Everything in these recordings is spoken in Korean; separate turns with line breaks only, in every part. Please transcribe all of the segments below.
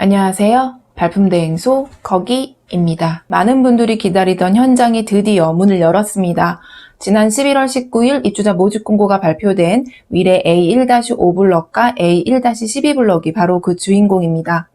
안녕하세요. 발품대행소 거기입니다. 많은 분들이 기다리던 현장이 드디어 문을 열었습니다. 지난 11월 19일 입주자 모집 공고가 발표된 위례 A1-5블럭과 A1-12블럭이 바로 그 주인공입니다.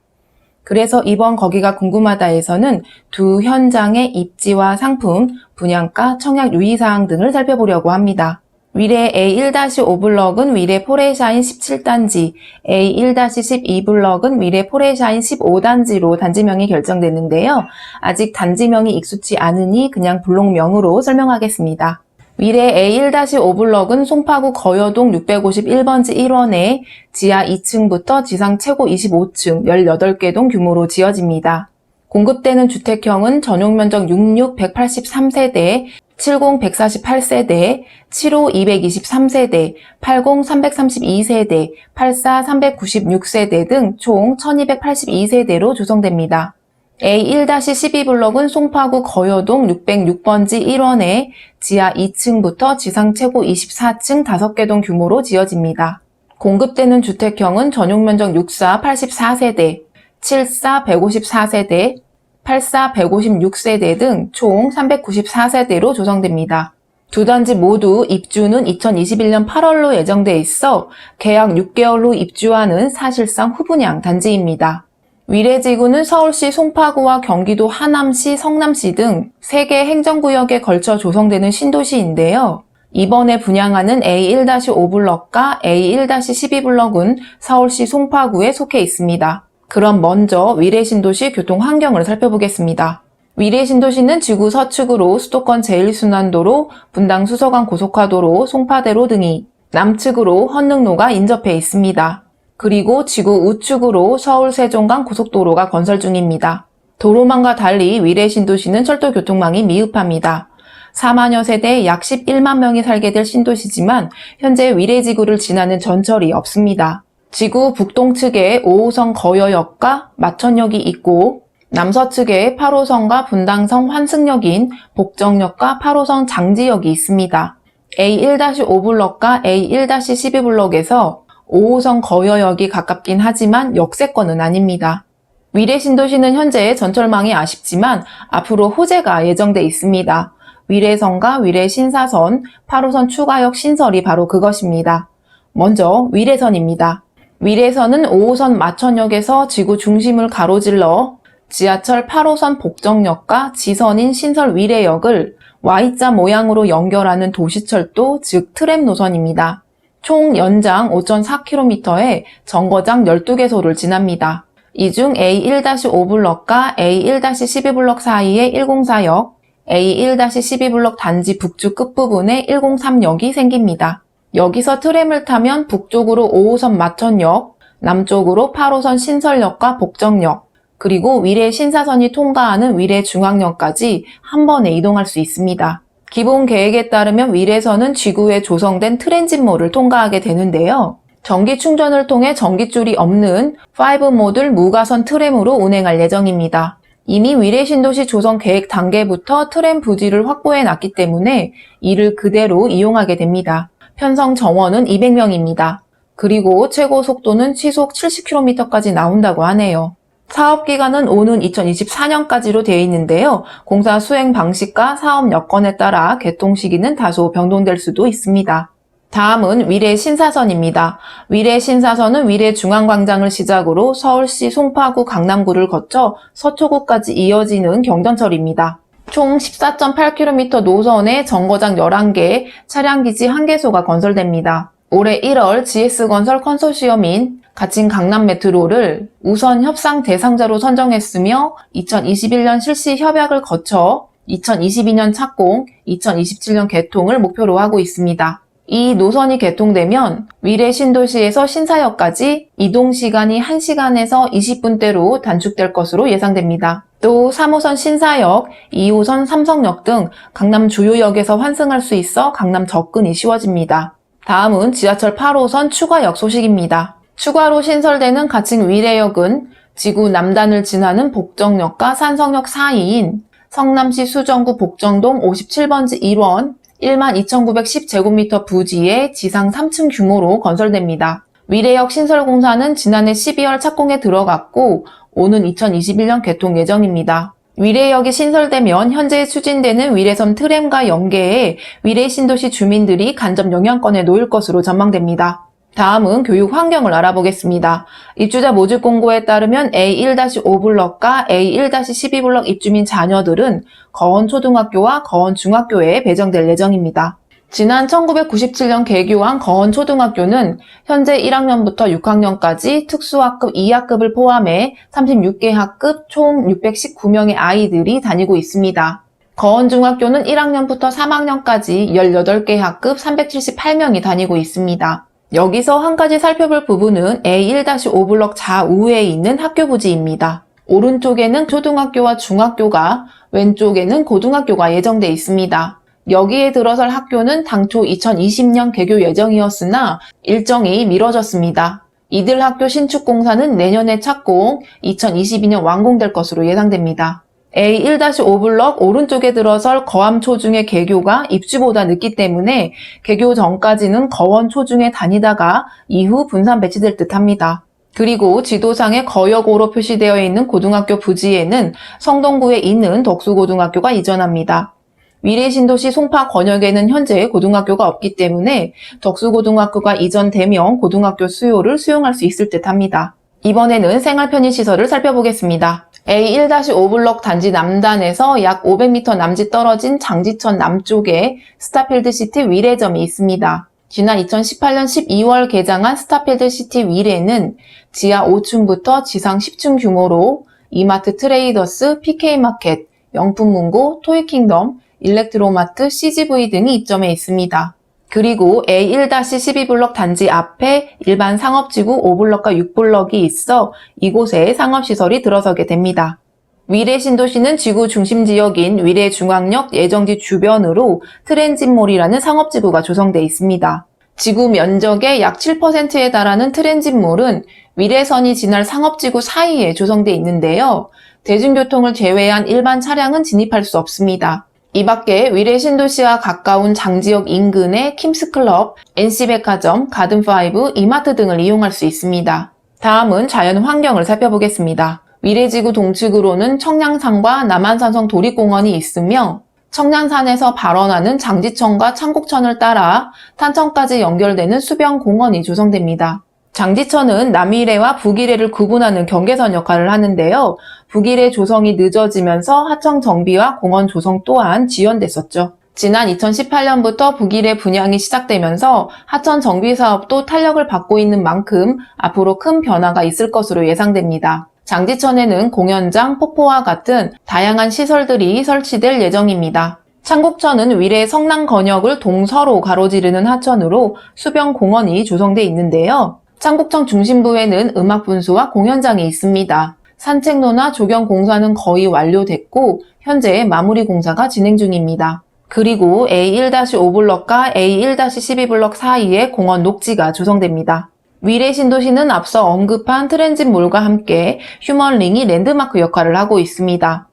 그래서 이번 거기가 궁금하다에서는 두 현장의 입지와 상품, 분양가, 청약 유의사항 등을 살펴보려고 합니다. 위례 A1-5블럭은 위례 포레샤인 17단지, A1-12블럭은 위례 포레샤인 15단지로 단지명이 결정됐는데요. 아직 단지명이 익숙치 않으니 그냥 블록명으로 설명하겠습니다. 위례 A1-5블럭은 송파구 거여동 651번지 1원에 지하 2층부터 지상 최고 25층 18개 동 규모로 지어집니다. 공급되는 주택형은 전용면적 66 183세대, 70 148세대, 75 223세대, 80 332세대, 84 396세대 등 총 1282세대로 조성됩니다. A1-12블럭은 송파구 거여동 606번지 1원에 지하 2층부터 지상 최고 24층 5개 동 규모로 지어집니다. 공급되는 주택형은 전용면적 64 84세대, 74 154세대, 84 156세대 등 총 394세대로 조성됩니다. 두 단지 모두 입주는 2021년 8월로 예정돼 있어 계약 6개월 후 입주하는 사실상 후분양 단지입니다. 위례지구는 서울시 송파구와 경기도 하남시, 성남시 등 3개 행정구역에 걸쳐 조성되는 신도시인데요. 이번에 분양하는 A1-5블럭과 A1-12블럭은 서울시 송파구에 속해 있습니다. 그럼 먼저 위례 신도시 교통 환경을 살펴보겠습니다. 위례 신도시는 지구 서측으로 수도권 제1순환도로, 분당 수서간 고속화도로, 송파대로 등이, 남측으로 헌능로가 인접해 있습니다. 그리고 지구 우측으로 서울 세종간 고속도로가 건설 중입니다. 도로망과 달리 위례 신도시는 철도 교통망이 미흡합니다. 4만여 세대 약 11만 명이 살게 될 신도시지만 현재 위례 지구를 지나는 전철이 없습니다. 지구 북동측에 5호선 거여역과 마천역이 있고 남서측에 8호선과 분당선 환승역인 복정역과 8호선 장지역이 있습니다. A1-5블럭과 A1-12블럭에서 5호선 거여역이 가깝긴 하지만 역세권은 아닙니다. 위례 신도시는 현재 전철망이 아쉽지만 앞으로 호재가 예정돼 있습니다. 위례선과 위례 신사선, 8호선 추가역 신설이 바로 그것입니다. 먼저 위례선입니다. 위례선은 5호선 마천역에서 지구 중심을 가로질러 지하철 8호선 복정역과 지선인 신설 위례역을 Y자 모양으로 연결하는 도시철도, 즉 트램 노선입니다. 총 연장 5.4km에 정거장 12개소를 지납니다. 이 중 A1-5블럭과 A1-12블럭 사이에 104역, A1-12블럭 단지 북쪽 끝부분에 103역이 생깁니다. 여기서 트램을 타면 북쪽으로 5호선 마천역, 남쪽으로 8호선 신설역과 복정역, 그리고 위례 신사선이 통과하는 위례 중앙역까지 한 번에 이동할 수 있습니다. 기본 계획에 따르면 위례선은 지구에 조성된 트랜짓몰을 통과하게 되는데요. 전기 충전을 통해 전기줄이 없는 5모듈 무가선 트램으로 운행할 예정입니다. 이미 위례 신도시 조성 계획 단계부터 트램 부지를 확보해 놨기 때문에 이를 그대로 이용하게 됩니다. 편성 정원은 200명입니다. 그리고 최고 속도는 시속 70km까지 나온다고 하네요. 사업기간은 오는 2024년까지로 되어 있는데요. 공사 수행 방식과 사업 여건에 따라 개통 시기는 다소 변동될 수도 있습니다. 다음은 위례 신사선입니다. 위례 신사선은 위례 중앙광장을 시작으로 서울시 송파구 강남구를 거쳐 서초구까지 이어지는 경전철입니다. 총 14.8km 노선에 정거장 11개, 차량기지 1개소가 건설됩니다. 올해 1월 GS건설 컨소시엄인 가칭 강남메트로를 우선 협상 대상자로 선정했으며 2021년 실시 협약을 거쳐 2022년 착공, 2027년 개통을 목표로 하고 있습니다. 이 노선이 개통되면 위례 신도시에서 신사역까지 이동시간이 1시간에서 20분대로 단축될 것으로 예상됩니다. 또 3호선 신사역, 2호선 삼성역 등 강남 주요역에서 환승할 수 있어 강남 접근이 쉬워집니다. 다음은 지하철 8호선 추가역 소식입니다. 추가로 신설되는 가칭 위례역은 지구 남단을 지나는 복정역과 산성역 사이인 성남시 수정구 복정동 57번지 1원 12,910제곱미터 부지에 지상 3층 규모로 건설됩니다. 위례역 신설 공사는 지난해 12월 착공에 들어갔고 오는 2021년 개통 예정입니다. 위례역이 신설되면 현재 추진되는 위례선 트램과 연계해 위례 신도시 주민들이 간접 영향권에 놓일 것으로 전망됩니다. 다음은 교육 환경을 알아보겠습니다. 입주자 모집 공고에 따르면 A1-5블럭과 A1-12블럭 입주민 자녀들은 거원초등학교와 거원중학교에 배정될 예정입니다. 지난 1997년 개교한 거원초등학교는 현재 1학년부터 6학년까지 특수학급 2학급을 포함해 36개 학급 총 619명의 아이들이 다니고 있습니다. 거원중학교는 1학년부터 3학년까지 18개 학급 378명이 다니고 있습니다. 여기서 한 가지 살펴볼 부분은 A1-5블럭 좌우에 있는 학교 부지입니다. 오른쪽에는 초등학교와 중학교가, 왼쪽에는 고등학교가 예정돼 있습니다. 여기에 들어설 학교는 당초 2020년 개교 예정이었으나 일정이 미뤄졌습니다. 이들 학교 신축 공사는 내년에 착공, 2022년 완공될 것으로 예상됩니다. A1-5블럭 오른쪽에 들어설 거암초중의 개교가 입주보다 늦기 때문에 개교 전까지는 거원초중에 다니다가 이후 분산 배치될 듯합니다. 그리고 지도상에 거여고로 표시되어 있는 고등학교 부지에는 성동구에 있는 덕수고등학교가 이전합니다. 위례 신도시 송파 권역에는 현재 고등학교가 없기 때문에 덕수고등학교가 이전되면 고등학교 수요를 수용할 수 있을 듯합니다. 이번에는 생활 편의시설을 살펴보겠습니다. A1-5블럭 단지 남단에서 약 500m 남짓 떨어진 장지천 남쪽에 스타필드시티 위례점이 있습니다. 지난 2018년 12월 개장한 스타필드시티 위례는 지하 5층부터 지상 10층 규모로 이마트 트레이더스, PK마켓, 명품문고, 토이킹덤, 일렉트로마트, CGV 등이 입점해 있습니다. 그리고 A1-12블럭 단지 앞에 일반 상업지구 5블럭과 6블럭이 있어 이곳에 상업시설이 들어서게 됩니다. 위례 신도시는 지구 중심 지역인 위례 중앙역 예정지 주변으로 트랜짓몰이라는 상업지구가 조성돼 있습니다. 지구 면적의 약 7%에 달하는 트랜짓몰은 위례선이 지날 상업지구 사이에 조성돼 있는데요. 대중교통을 제외한 일반 차량은 진입할 수 없습니다. 이 밖에 위례 신도시와 가까운 장지역 인근의 킴스클럽, NC백화점, 가든파이브, 이마트 등을 이용할 수 있습니다. 다음은 자연 환경을 살펴보겠습니다. 위례지구 동측으로는 청량산과 남한산성 도립공원이 있으며 청량산에서 발원하는 장지천과 창곡천을 따라 탄천까지 연결되는 수변공원이 조성됩니다. 장지천은 남위례와 북위례를 구분하는 경계선 역할을 하는데요. 북위례 조성이 늦어지면서 하청 정비와 공원 조성 또한 지연됐었죠. 지난 2018년부터 북위례 분양이 시작되면서 하천 정비 사업도 탄력을 받고 있는 만큼 앞으로 큰 변화가 있을 것으로 예상됩니다. 장지천에는 공연장, 폭포와 같은 다양한 시설들이 설치될 예정입니다. 창곡천은 위례 성남 건역을 동서로 가로지르는 하천으로 수변공원이 조성돼 있는데요. 창곡천 중심부에는 음악분수와 공연장이 있습니다. 산책로나 조경 공사는 거의 완료됐고 현재 마무리 공사가 진행 중입니다. 그리고 A1-5블럭과 A1-12블럭 사이에 공원 녹지가 조성됩니다. 위례 신도시는 앞서 언급한 트랜짓몰과 함께 휴먼링이 랜드마크 역할을 하고 있습니다.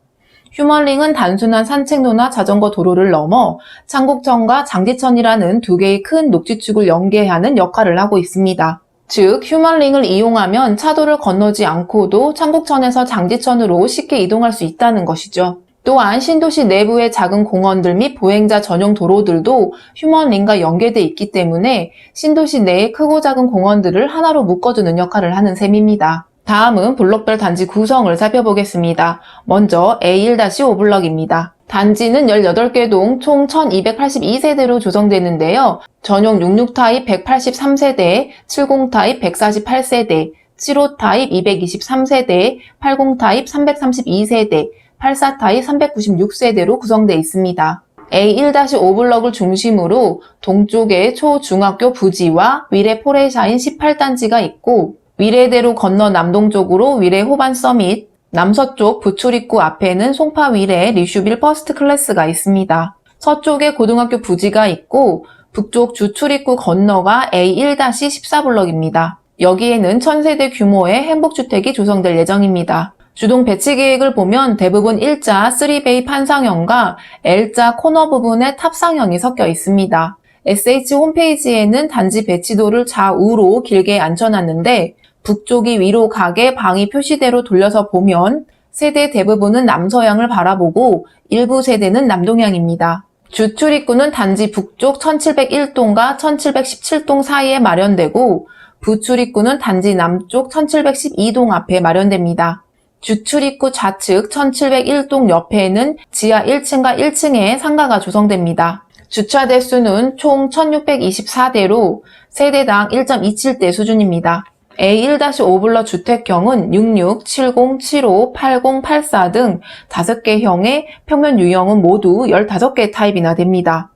휴먼링은 단순한 산책로나 자전거 도로를 넘어 창곡천과 장지천이라는 두 개의 큰 녹지축을 연계하는 역할을 하고 있습니다. 즉, 휴먼링을 이용하면 차도를 건너지 않고도 창곡천에서 장지천으로 쉽게 이동할 수 있다는 것이죠. 또한 신도시 내부의 작은 공원들 및 보행자 전용 도로들도 휴먼링과 연계돼 있기 때문에 신도시 내의 크고 작은 공원들을 하나로 묶어주는 역할을 하는 셈입니다. 다음은 블록별 단지 구성을 살펴보겠습니다. 먼저 A1-5블럭입니다. 단지는 18개 동 총 1282세대로 조성되는데요. 전용 66 타입 183세대, 70 타입 148세대, 75 타입 223세대, 80 타입 332세대, 84 타입 396세대로 구성되어 있습니다. A1-5블럭을 중심으로 동쪽에 초, 중학교 부지와 위례 포레샤인 18단지가 있고 위례대로 건너 남동쪽으로 위례 호반 서밋, 남서쪽 부출입구 앞에는 송파 위례 리슈빌 퍼스트 클래스가 있습니다. 서쪽에 고등학교 부지가 있고 북쪽 주출입구 건너가 A1-14블럭입니다. 여기에는 1000세대 규모의 행복주택이 조성될 예정입니다. 주동 배치 계획을 보면 대부분 L자 3베이 판상형과 L자 코너 부분에 탑상형이 섞여 있습니다. SH 홈페이지에는 단지 배치도를 좌우로 길게 앉혀놨는데 북쪽이 위로 가게 방이 표시대로 돌려서 보면 세대 대부분은 남서향을 바라보고 일부 세대는 남동향입니다. 주 출입구는 단지 북쪽 1701동과 1717동 사이에 마련되고 부출입구는 단지 남쪽 1712동 앞에 마련됩니다. 주 출입구 좌측 1701동 옆에는 지하 1층과 1층에 상가가 조성됩니다. 주차 대수는 총 1624대로 세대당 1.27대 수준입니다. A1-5블럭 주택형은 66, 70, 75, 80, 84 등 5개 형의 평면 유형은 모두 15개 타입이나 됩니다.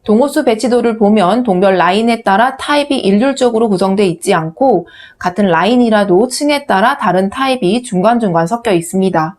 동호수 배치도를 보면 동별 라인에 따라 타입이 일률적으로 구성되어 있지 않고 같은 라인이라도 층에 따라 다른 타입이 중간중간 섞여 있습니다.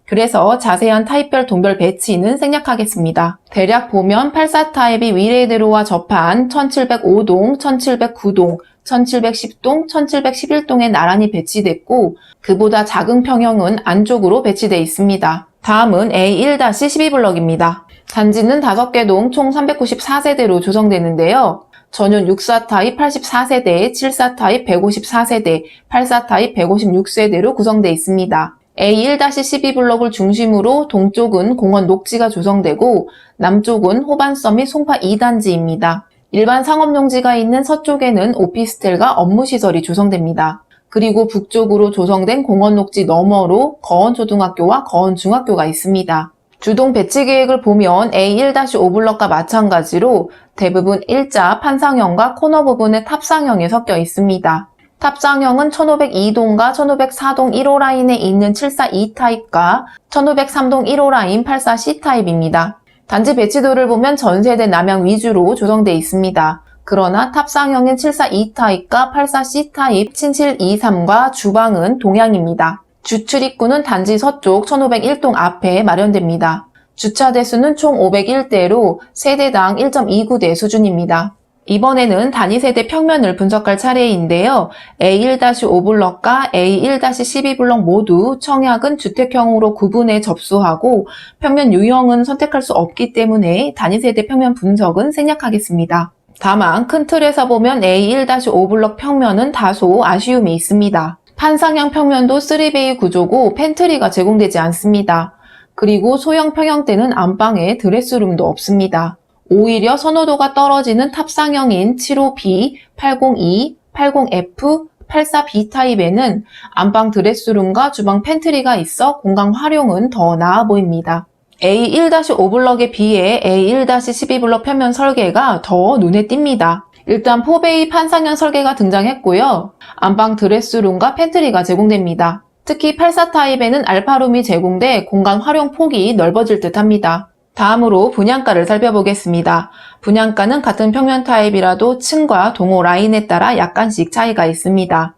그래서 자세한 타입별 동별 배치는 생략하겠습니다. 대략 보면 84 타입이 위례대로와 접한 1705동, 1709동, 1710동, 1711동에 나란히 배치됐고 그보다 작은 평형은 안쪽으로 배치되어 있습니다. 다음은 A1-12블럭입니다. 단지는 5개 동 총 394세대로 조성되는데요. 전용 64 타입 84세대, 74 타입 154세대, 84 타입 156세대로 구성되어 있습니다. A1-12블럭을 중심으로 동쪽은 공원 녹지가 조성되고 남쪽은 호반섬 및 송파 2단지입니다. 일반 상업용지가 있는 서쪽에는 오피스텔과 업무시설이 조성됩니다. 그리고 북쪽으로 조성된 공원 녹지 너머로 거원초등학교와 거원중학교가 있습니다. 주동 배치 계획을 보면 A1-5블럭과 마찬가지로 대부분 일자 판상형과 코너 부분의 탑상형에 섞여 있습니다. 탑상형은 1502동과 1504동 1호 라인에 있는 742 타입과 1503동 1호 라인 84C 타입입니다. 단지 배치도를 보면 전세대 남향 위주로 조성되어 있습니다. 그러나 탑상형인 742 타입과 84C 타입, 친실 23과 주방은 동향입니다. 주출입구는 단지 서쪽 1501동 앞에 마련됩니다. 주차 대수는 총 501대로 세대당 1.29대 수준입니다. 이번에는 단위세대 평면을 분석할 차례인데요. A1-5블럭과 A1-12블럭 모두 청약은 주택형으로 구분해 접수하고 평면 유형은 선택할 수 없기 때문에 단위세대 평면 분석은 생략하겠습니다. 다만 큰 틀에서 보면 A1-5블럭 평면은 다소 아쉬움이 있습니다. 판상형 평면도 3베이 구조고 팬트리가 제공되지 않습니다. 그리고 소형 평형대는 안방에 드레스룸도 없습니다. 오히려 선호도가 떨어지는 탑상형인 75B, 802, 80F, 84B 타입에는 안방 드레스룸과 주방 팬트리가 있어 공간 활용은 더 나아 보입니다. A1-5블럭에 비해 A1-12블럭 평면 설계가 더 눈에 띕니다. 일단 4베이 판상형 설계가 등장했고요. 안방 드레스룸과 팬트리가 제공됩니다. 특히 84 타입에는 알파룸이 제공돼 공간 활용 폭이 넓어질 듯합니다. 다음으로 분양가를 살펴보겠습니다. 분양가는 같은 평면 타입이라도 층과 동호 라인에 따라 약간씩 차이가 있습니다.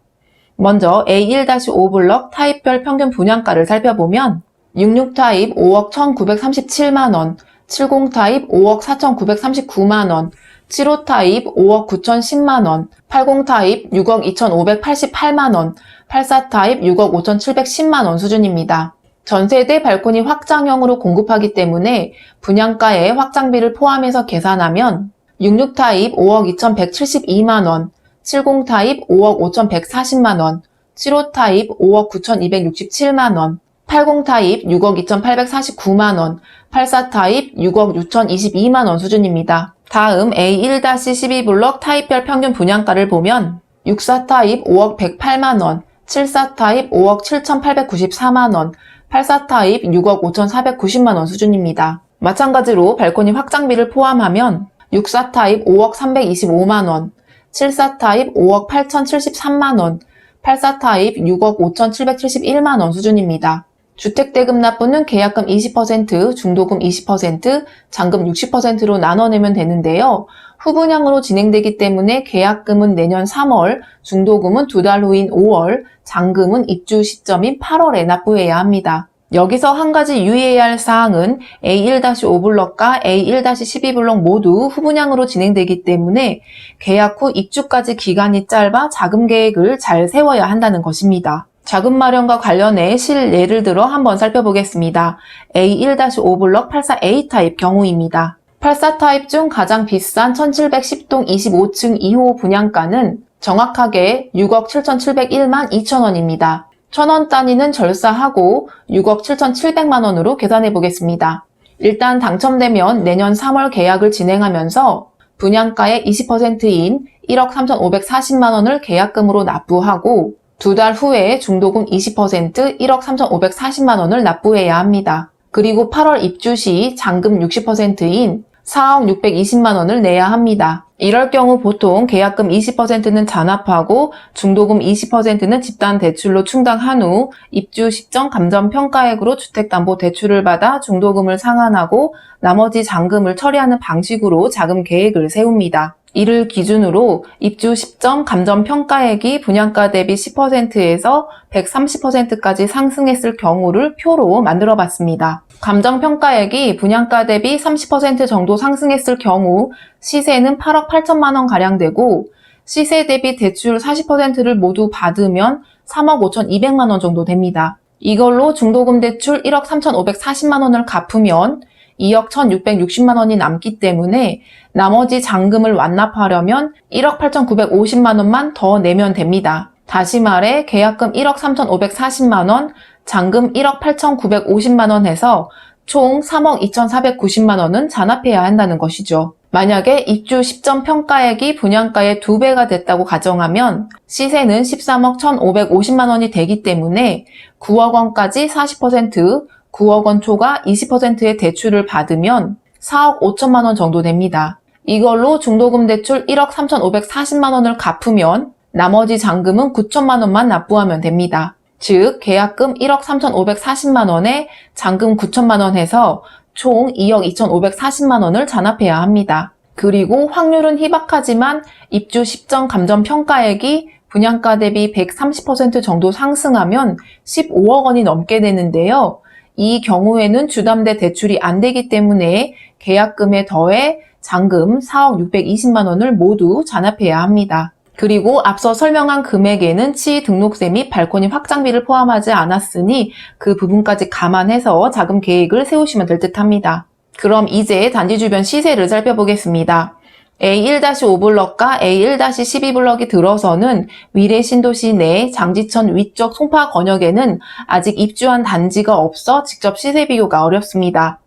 먼저 A1-5블럭 타입별 평균 분양가를 살펴보면 66 타입 5억 1,937만원, 70 타입 5억 4,939만원, 75 타입 5억 9,010만원, 80 타입 6억 2,588만원, 84 타입 6억 5,710만원 수준입니다. 전세대 발코니 확장형으로 공급하기 때문에 분양가에 확장비를 포함해서 계산하면 66 타입 5억 2,172만원, 70 타입 5억 5,140만원, 75 타입 5억 9,267만원, 80 타입 6억 2,849만원, 84 타입 6억 6,022만원 수준입니다. 다음 A1-12블럭 타입별 평균 분양가를 보면 64 타입 5억 108만원, 74 타입 5억 7,894만원, 84 타입 6억 5,490만원 수준입니다. 마찬가지로 발코니 확장비를 포함하면 64 타입 5억 325만원, 74 타입 5억 8,073만원, 84 타입 6억 5,771만원 수준입니다. 주택대금 납부는 계약금 20%, 중도금 20%, 잔금 60%로 나눠내면 되는데요. 후분양으로 진행되기 때문에 계약금은 내년 3월, 중도금은 2달 후인 5월, 잔금은 입주 시점인 8월에 납부해야 합니다. 여기서 한 가지 유의해야 할 사항은 A1-5블럭과 A1-12블럭 모두 후분양으로 진행되기 때문에 계약 후 입주까지 기간이 짧아 자금 계획을 잘 세워야 한다는 것입니다. 자금 마련과 관련해 실예를 들어 한번 살펴보겠습니다. A1-5블럭 84A 타입 경우입니다. 84 타입 중 가장 비싼 1710동 25층 2호 분양가는 정확하게 6억 7,701만 2천원입니다. 1,000원 단위는 절사하고 6억 7,700만 원으로 계산해 보겠습니다. 일단 당첨되면 내년 3월 계약을 진행하면서 분양가의 20%인 1억 3,540만 원을 계약금으로 납부하고 2달 후에 중도금 20% 1억 3,540만 원을 납부해야 합니다. 그리고 8월 입주 시 잔금 60%인 4억 620만 원을 내야 합니다. 이럴 경우 보통 계약금 20%는 잔압하고 중도금 20%는 집단대출로 충당한 후 입주 시점 감정평가액으로 주택담보대출을 받아 중도금을 상환하고 나머지 잔금을 처리하는 방식으로 자금 계획을 세웁니다. 이를 기준으로 입주 시점 감정평가액이 분양가 대비 10%에서 130%까지 상승했을 경우를 표로 만들어 봤습니다. 감정평가액이 분양가 대비 30% 정도 상승했을 경우 시세는 8억 8천만 원 가량 되고 시세 대비 대출 40%를 모두 받으면 3억 5,200만 원 정도 됩니다. 이걸로 중도금 대출 1억 3,540만 원을 갚으면 2억 1,660만 원이 남기 때문에 나머지 잔금을 완납하려면 1억 8,950만 원만 더 내면 됩니다. 다시 말해 계약금 1억 3,540만 원, 잔금 1억 8,950만 원 해서 총 3억 2,490만 원은 잔압해야 한다는 것이죠. 만약에 입주 시점 평가액이 분양가의 2배가 됐다고 가정하면 시세는 13억 1,550만 원이 되기 때문에 9억 원까지 40%, 9억 원 초과 20%의 대출을 받으면 4억 5천만 원 정도 됩니다. 이걸로 중도금 대출 1억 3,540만 원을 갚으면 나머지 잔금은 9천만 원만 납부하면 됩니다. 즉 계약금 1억 3,540만 원에 잔금 9천만 원 해서 총 2억 2,540만 원을 잔압해야 합니다. 그리고 확률은 희박하지만 입주 시점 감정평가액이 분양가 대비 130% 정도 상승하면 15억 원이 넘게 되는데요. 이 경우에는 주담대 대출이 안 되기 때문에 계약금에 더해 잔금 4억 620만 원을 모두 잔압해야 합니다. 그리고 앞서 설명한 금액에는 취등록세 및 발코니 확장비를 포함하지 않았으니 그 부분까지 감안해서 자금 계획을 세우시면 될 듯합니다. 그럼 이제 단지 주변 시세를 살펴보겠습니다. A1-5블럭과 A1-12블럭이 들어서는 위례 신도시 내 장지천 위쪽 송파 권역에는 아직 입주한 단지가 없어 직접 시세 비교가 어렵습니다.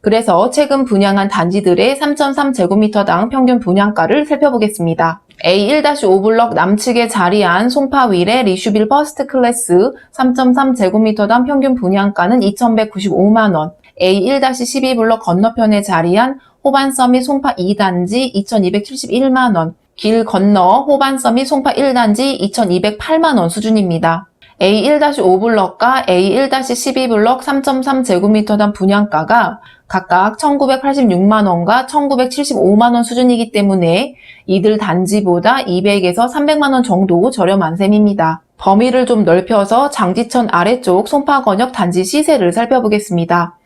그래서 최근 분양한 단지들의 3.3제곱미터당 평균 분양가를 살펴보겠습니다. A1-5블럭 남측에 자리한 송파 위례 리슈빌 퍼스트 클래스 3.3제곱미터당 평균 분양가는 2,195만 원, A1-12블럭 건너편에 자리한 호반서밋 송파 2단지 2,271만 원, 길 건너 호반서밋 송파 1단지 2,208만 원 수준입니다. A1-5블럭과 A1-12블럭 3.3제곱미터당 분양가가 각각 1,986만 원과 1,975만 원 수준이기 때문에 이들 단지보다 200에서 300만 원 정도 저렴한 셈입니다. 범위를 좀 넓혀서 장지천 아래쪽 송파권역 단지 시세를 살펴보겠습니다.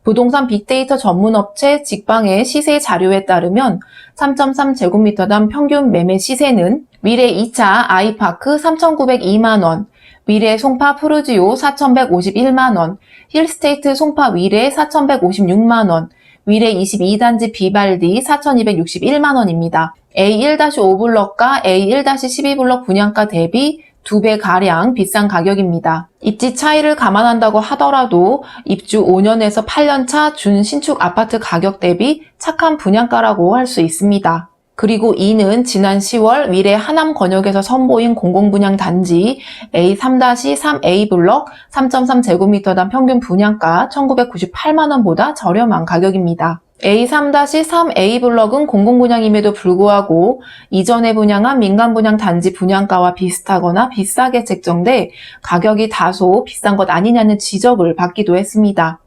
부동산 빅데이터 전문업체 직방의 시세 자료에 따르면 3.3제곱미터당 평균 매매 시세는 위례 2차 아이파크 3,902만 원, 위례 송파 푸르지오 4,151만 원, 힐스테이트 송파 위례 4,156만 원, 위례 22단지 비발디 4,261만 원입니다. A1-5블럭과 A1-12블럭 분양가 대비 2배가량 비싼 가격입니다. 입지 차이를 감안한다고 하더라도 입주 5년에서 8년 차 준신축 아파트 가격 대비 착한 분양가라고 할 수 있습니다. 그리고 이는 지난 10월 위례 하남 권역에서 선보인 공공분양 단지 A3-3A블럭 3.3제곱미터당 평균 분양가 1,998만 원보다 저렴한 가격입니다. A3-3A블럭은 공공분양임에도 불구하고 이전에 분양한 민간분양 단지 분양가와 비슷하거나 비싸게 책정돼 가격이 다소 비싼 것 아니냐는 지적을 받기도 했습니다.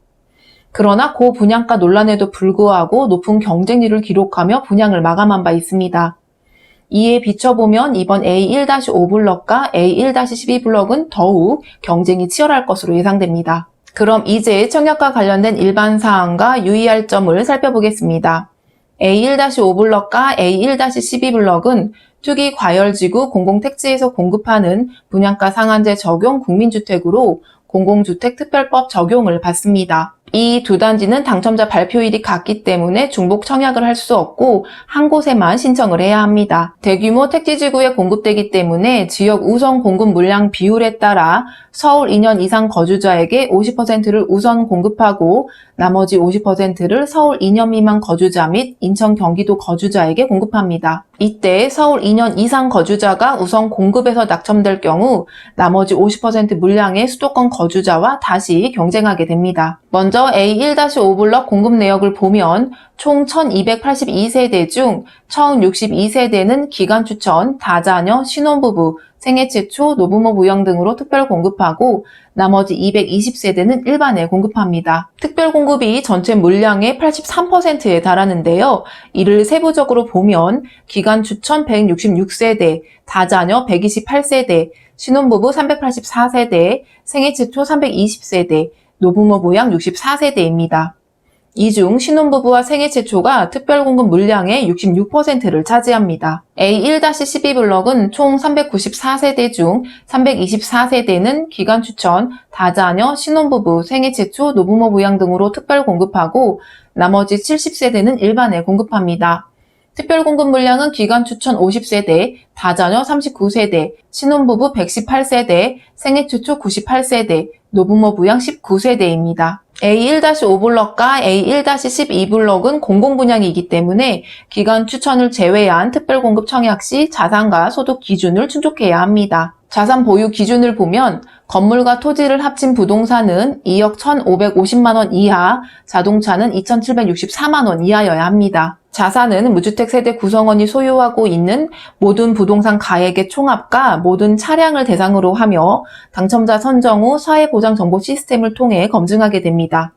그러나 고분양가 논란에도 불구하고 높은 경쟁률을 기록하며 분양을 마감한 바 있습니다. 이에 비춰보면 이번 A1-5블럭과 A1-12블럭은 더욱 경쟁이 치열할 것으로 예상됩니다. 그럼 이제 청약과 관련된 일반 사항과 유의할 점을 살펴보겠습니다. A1-5블럭과 A1-12블럭은 투기 과열지구 공공택지에서 공급하는 분양가 상한제 적용 국민주택으로 공공주택특별법 적용을 받습니다. 이 두 단지는 당첨자 발표일이 같기 때문에 중복 청약을 할 수 없고 한 곳에만 신청을 해야 합니다. 대규모 택지지구에 공급되기 때문에 지역 우선 공급 물량 비율에 따라 서울 2년 이상 거주자에게 50%를 우선 공급하고 나머지 50%를 서울 2년 미만 거주자 및 인천 경기도 거주자에게 공급합니다. 이때 서울 2년 이상 거주자가 우선 공급에서 낙첨될 경우 나머지 50% 물량의 수도권 거주자와 다시 경쟁하게 됩니다. 먼저 A1-5블럭 공급 내역을 보면 총 1282세대 중 1062세대는 기간 추천, 다자녀, 신혼부부, 생애 최초, 노부모 부양 등으로 특별 공급하고 나머지 220세대는 일반에 공급합니다. 특별 공급이 전체 물량의 83%에 달하는데요. 이를 세부적으로 보면 기간 추천 166세대, 다자녀 128세대, 신혼부부 384세대, 생애 최초 320세대, 노부모 부양 64세대입니다. 이 중 신혼부부와 생애 최초가 특별공급 물량의 66%를 차지합니다. A1-12블럭은 총 394세대 중 324세대는 기간 추천, 다자녀, 신혼부부, 생애 최초, 노부모 부양 등으로 특별 공급하고 나머지 70세대는 일반에 공급합니다. 특별 공급 물량은 기간 추천 50세대, 다자녀 39세대, 신혼부부 118세대, 생애 최초 98세대, 노부모 부양 19세대입니다. A1-5블럭과 A1-12블럭은 공공분양이기 때문에 기간 추천을 제외한 특별공급 청약 시 자산과 소득 기준을 충족해야 합니다. 자산 보유 기준을 보면 건물과 토지를 합친 부동산은 2억 1,550만원 이하, 자동차는 2,764만원 이하여야 합니다. 자산은 무주택 세대 구성원이 소유하고 있는 모든 부동산 가액의 총합과 모든 차량을 대상으로 하며 당첨자 선정 후 사회보장정보 시스템을 통해 검증하게 됩니다.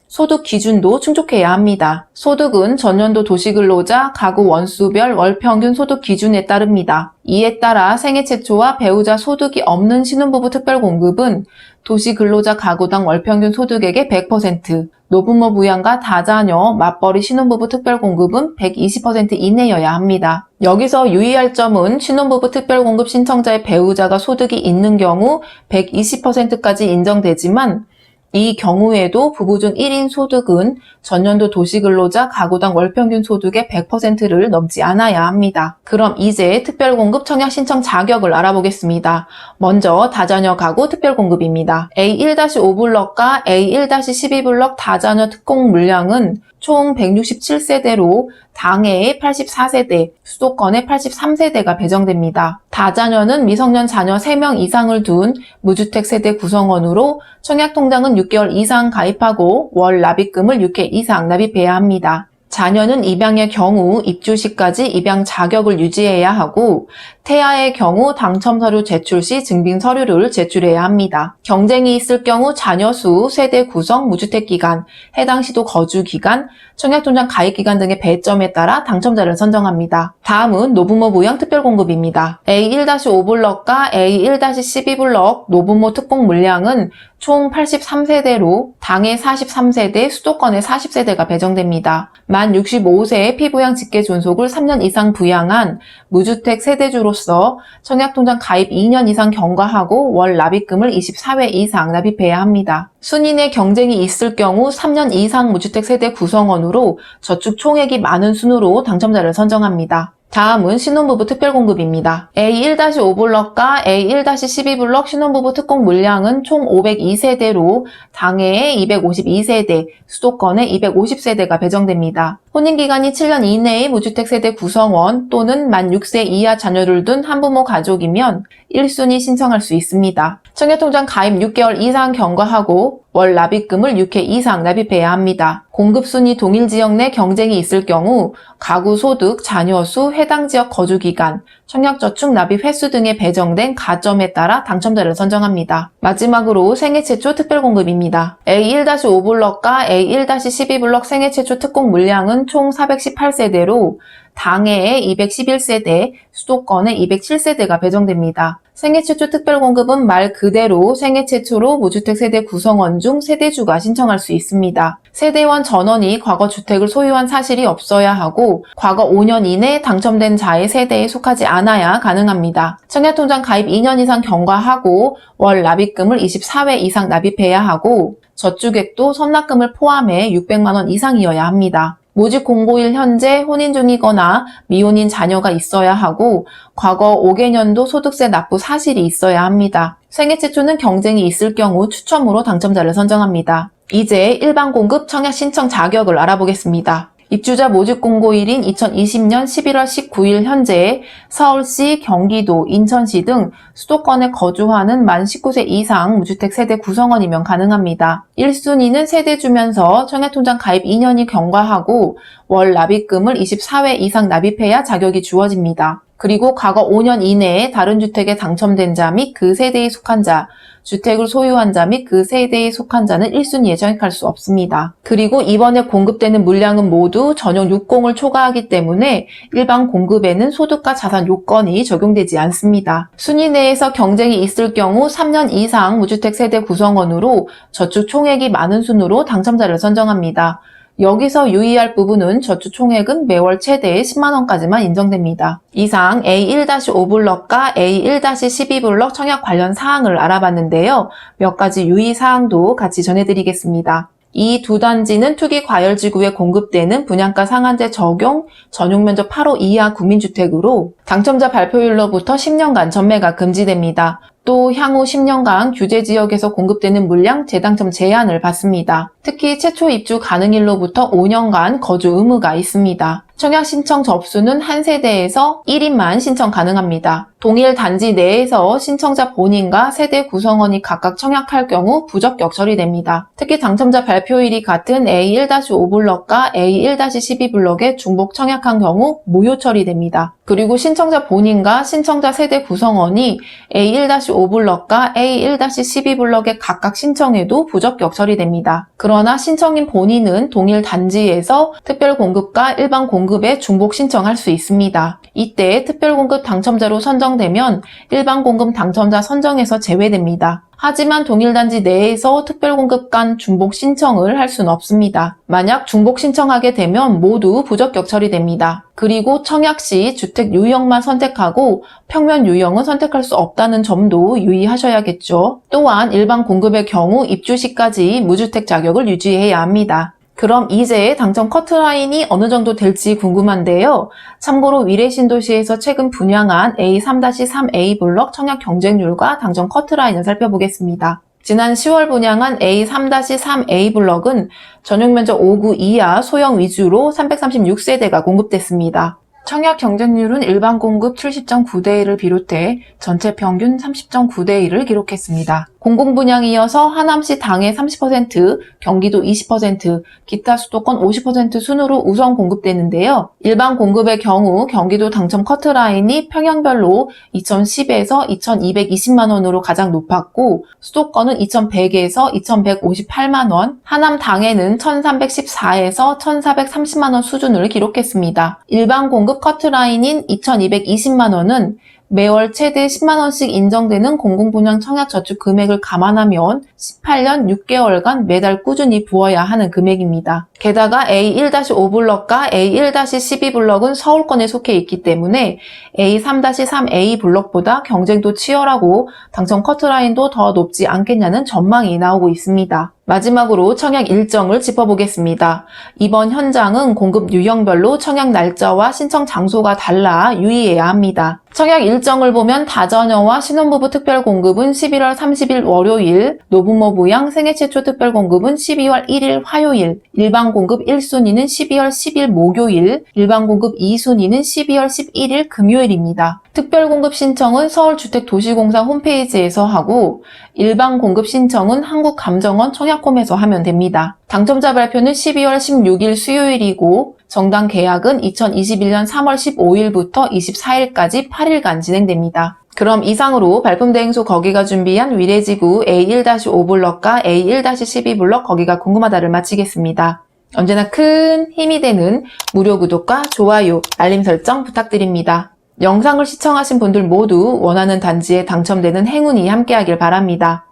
소득 기준도 충족해야 합니다. 소득은 전년도 도시근로자 가구 원수별 월평균 소득 기준에 따릅니다. 이에 따라 생애 최초와 배우자 소득이 없는 신혼부부 특별공급은 도시근로자 가구당 월평균 소득액의 100%, 노부모 부양과 다자녀, 맞벌이 신혼부부 특별공급은 120% 이내여야 합니다. 여기서 유의할 점은 신혼부부 특별공급 신청자의 배우자가 소득이 있는 경우 120%까지 인정되지만 이 경우에도 부부 중 1인 소득은 전년도 도시근로자 가구당 월평균 소득의 100%를 넘지 않아야 합니다. 그럼 이제 특별공급 청약 신청 자격을 알아보겠습니다. 먼저 다자녀 가구 특별공급입니다. A1-5블럭과 A1-12블럭 다자녀 특공 물량은 총 167세대로 당해에 84세대, 수도권에 83세대가 배정됩니다. 다자녀는 미성년 자녀 3명 이상을 둔 무주택 세대 구성원으로 청약통장은 6개월 이상 가입하고 월 납입금을 6회 이상 납입해야 합니다. 자녀는 입양의 경우 입주 시까지 입양 자격을 유지해야 하고 태아의 경우 당첨 서류 제출 시 증빙 서류를 제출해야 합니다. 경쟁이 있을 경우 자녀 수, 세대 구성, 무주택 기간, 해당 시도 거주 기간, 청약통장 가입 기간 등의 배점에 따라 당첨자를 선정합니다. 다음은 노부모 부양 특별공급입니다. A1-5블럭과 A1-12블럭 노부모 특공 물량은 총 83세대로 당해 43세대, 수도권에 40세대가 배정됩니다. 만 65세의 피부양 직계 존속을 3년 이상 부양한 무주택 세대주로서 청약통장 가입 2년 이상 경과하고 월 납입금을 24회 이상 납입해야 합니다. 순인의 경쟁이 있을 경우 3년 이상 무주택 세대 구성원으로 저축 총액이 많은 순으로 당첨자를 선정합니다. 다음은 신혼부부 특별공급입니다. A1-5블럭과 A1-12블럭 신혼부부 특공 물량은 총 502세대로 당해에 252세대, 수도권에 250세대가 배정됩니다. 혼인기간이 7년 이내의 무주택 세대 구성원 또는 만 6세 이하 자녀를 둔 한부모 가족이면 1순위 신청할 수 있습니다. 청약통장 가입 6개월 이상 경과하고 월 납입금을 6회 이상 납입해야 합니다. 공급순위 동일 지역 내 경쟁이 있을 경우 가구 소득, 자녀 수, 해당 지역 거주 기간, 청약저축 납입 횟수 등에 배정된 가점에 따라 당첨자를 선정합니다. 마지막으로 생애 최초 특별공급입니다. A1-5블럭과 A1-12블럭 생애 최초 특공 물량은 총 418세대로 당해에 211세대, 수도권에 207세대가 배정됩니다. 생애 최초 특별공급은 말 그대로 생애 최초로 무주택 세대 구성원 중 세대주가 신청할 수 있습니다. 세대원 전원이 과거 주택을 소유한 사실이 없어야 하고 과거 5년 이내 당첨된 자의 세대에 속하지 않아야 가능합니다. 청약통장 가입 2년 이상 경과하고 월 납입금을 24회 이상 납입해야 하고 저축액도 선납금을 포함해 600만 원 이상이어야 합니다. 모집 공고일 현재 혼인 중이거나 미혼인 자녀가 있어야 하고 과거 5개년도 소득세 납부 사실이 있어야 합니다. 생애 최초는 경쟁이 있을 경우 추첨으로 당첨자를 선정합니다. 이제 일반 공급 청약 신청 자격을 알아보겠습니다. 입주자 모집 공고일인 2020년 11월 19일 현재 서울시, 경기도, 인천시 등 수도권에 거주하는 만 19세 이상 무주택 세대 구성원이면 가능합니다. 1순위는 세대 주면서 청약통장 가입 2년이 경과하고 월 납입금을 24회 이상 납입해야 자격이 주어집니다. 그리고 과거 5년 이내에 다른 주택에 당첨된 자 및 그 세대에 속한 자, 주택을 소유한 자 및 그 세대에 속한 자는 1순위에 정액할 수 없습니다. 그리고 이번에 공급되는 물량은 모두 전용 60을 초과하기 때문에 일반 공급에는 소득과 자산 요건이 적용되지 않습니다. 순위 내에서 경쟁이 있을 경우 3년 이상 무주택 세대 구성원으로 저축 총액이 많은 순으로 당첨자를 선정합니다. 여기서 유의할 부분은 저축 총액은 매월 최대 10만 원까지만 인정됩니다. 이상 A1-5블럭과 A1-12블럭 청약 관련 사항을 알아봤는데요. 몇 가지 유의 사항도 같이 전해드리겠습니다. 이 두 단지는 투기 과열지구에 공급되는 분양가 상한제 적용 전용 면적 8호 이하 국민주택으로 당첨자 발표일로부터 10년간 전매가 금지됩니다. 또 향후 10년간 규제지역에서 공급되는 물량 재당첨 제한을 받습니다. 특히 최초 입주 가능일로부터 5년간 거주 의무가 있습니다. 청약 신청 접수는 한 세대에서 1인만 신청 가능합니다. 동일 단지 내에서 신청자 본인과 세대 구성원이 각각 청약할 경우 부적격 처리됩니다. 특히 당첨자 발표일이 같은 A1-5블럭과 A1-12블럭에 중복 청약한 경우 무효 처리됩니다. 그리고 신청자 본인과 신청자 세대 구성원이 A1-5블럭과 A1-12블럭에 각각 신청해도 부적격 처리됩니다. 그러나 신청인 본인은 동일 단지에서 특별공급과 일반 공급에 중복 신청할 수 있습니다. 이때 특별공급 당첨자로 선정되면 일반 공급 당첨자 선정에서 제외됩니다. 하지만 동일 단지 내에서 특별공급 간 중복 신청을 할 수는 없습니다. 만약 중복 신청하게 되면 모두 부적격 처리됩니다. 그리고 청약 시 주택 유형만 선택하고 평면 유형은 선택할 수 없다는 점도 유의하셔야겠죠. 또한 일반 공급의 경우 입주 시까지 무주택 자격을 유지해야 합니다. 그럼 이제 당첨 커트라인이 어느 정도 될지 궁금한데요. 참고로 위례신도시에서 최근 분양한 A3-3A 블럭 청약 경쟁률과 당첨 커트라인을 살펴보겠습니다. 지난 10월 분양한 A3-3A 블럭은 전용 면적 5구 이하 소형 위주로 336세대가 공급됐습니다. 청약 경쟁률은 일반 공급 70.9대1을 비롯해 전체 평균 30.9대1을 기록했습니다. 공공분양이어서 하남시 당해 30%, 경기도 20%, 기타 수도권 50% 순으로 우선 공급되는데요. 일반 공급의 경우 경기도 당첨 커트라인이 평형별로 2,010에서 2,220만 원으로 가장 높았고 수도권은 2,100에서 2,158만 원, 하남 당해는 1,314에서 1,430만 원 수준을 기록했습니다. 일반 공급 커트라인인 2,220만 원은 매월 최대 10만 원씩 인정되는 공공분양 청약 저축 금액을 감안하면 18년 6개월간 매달 꾸준히 부어야 하는 금액입니다. 게다가 A1-5블럭과 A1-12블럭은 서울권에 속해 있기 때문에 A3-3A 블럭보다 경쟁도 치열하고 당첨 커트라인도 더 높지 않겠냐는 전망이 나오고 있습니다. 마지막으로 청약 일정을 짚어보겠습니다. 이번 현장은 공급 유형별로 청약 날짜와 신청 장소가 달라 유의해야 합니다. 청약 일정을 보면 다자녀와 신혼부부 특별공급은 11월 30일 월요일, 노부모 부양 생애 최초 특별공급은 12월 1일 화요일, 일반 공급 1순위는 12월 10일 목요일, 일반 공급 2순위는 12월 11일 금요일입니다. 특별공급 신청은 서울주택도시공사 홈페이지에서 하고 일반 공급 신청은 한국감정원 청약홈에서 하면 됩니다. 당첨자 발표는 12월 16일 수요일이고 정당 계약은 2021년 3월 15일부터 24일까지 8일간 진행됩니다. 그럼 이상으로 발품대행소 거기가 준비한 위례지구 A1-5블럭과 A1-12블럭 거기가 궁금하다를 마치겠습니다. 언제나 큰 힘이 되는 무료 구독과 좋아요, 알림 설정 부탁드립니다. 영상을 시청하신 분들 모두 원하는 단지에 당첨되는 행운이 함께하길 바랍니다.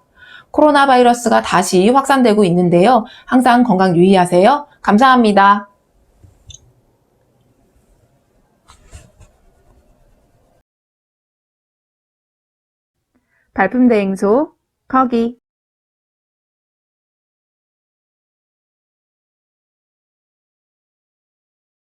코로나 바이러스가 다시 확산되고 있는데요. 항상 건강 유의하세요. 감사합니다. 발품대행소 거기